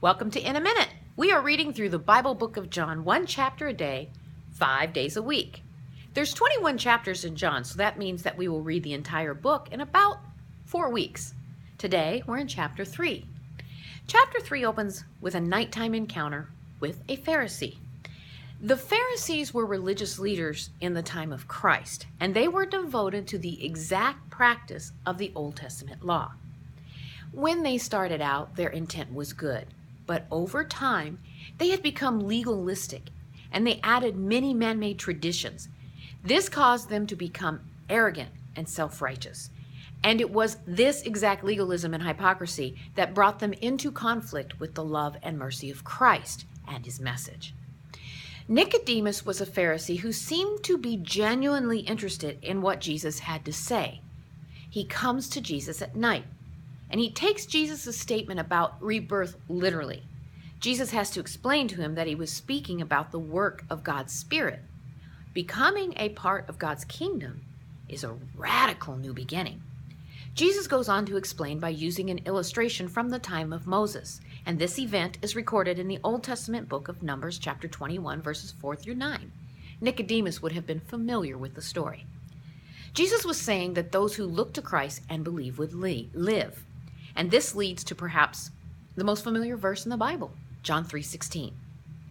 Welcome to In a Minute. We are reading through the Bible book of John, one chapter a day, 5 days a week. There's 21 chapters in John, so that means that we will read the entire book in about 4 weeks. Today, we're in chapter 3. Chapter 3 opens with a nighttime encounter with a Pharisee. The Pharisees were religious leaders in the time of Christ, and they were devoted to the exact practice of the Old Testament law. When they started out, their intent was good. But over time, they had become legalistic, and they added many man-made traditions. This caused them to become arrogant and self-righteous. And it was this exact legalism and hypocrisy that brought them into conflict with the love and mercy of Christ and his message. Nicodemus was a Pharisee who seemed to be genuinely interested in what Jesus had to say. He comes to Jesus at night, and he takes Jesus' statement about rebirth literally. Jesus has to explain to him that he was speaking about the work of God's Spirit. Becoming a part of God's kingdom is a radical new beginning. Jesus goes on to explain by using an illustration from the time of Moses, and this event is recorded in the Old Testament book of Numbers, chapter 21, verses 4 through 9. Nicodemus would have been familiar with the story. Jesus was saying that those who look to Christ and believe would live. And this leads to perhaps the most familiar verse in the Bible, John 3:16.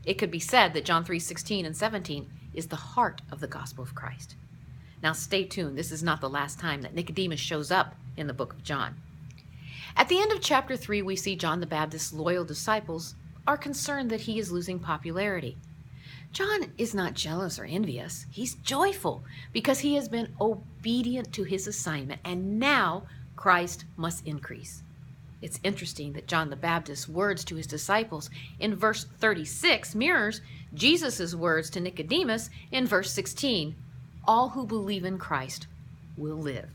It could be said that John 3:16 and 17 is the heart of the gospel of Christ. Now stay tuned. This is not the last time that Nicodemus shows up in the book of John. At the end of chapter 3, we see John the Baptist's loyal disciples are concerned that he is losing popularity. John is not jealous or envious. He's joyful because he has been obedient to his assignment, and now Christ must increase. It's interesting that John the Baptist's words to his disciples in verse 36 mirrors Jesus' words to Nicodemus in verse 16. All who believe in Christ will live.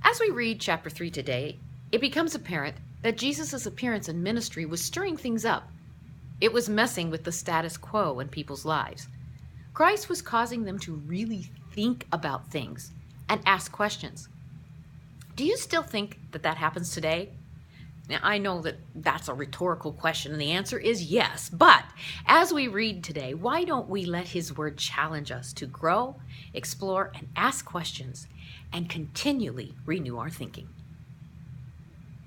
As we read chapter 3 today, it becomes apparent that Jesus' appearance and ministry was stirring things up. It was messing with the status quo in people's lives. Christ was causing them to really think about things and ask questions. Do you still think that happens today? Now, I know that that's a rhetorical question, and the answer is yes. But as we read today, why don't we let his word challenge us to grow, explore, and ask questions, and continually renew our thinking?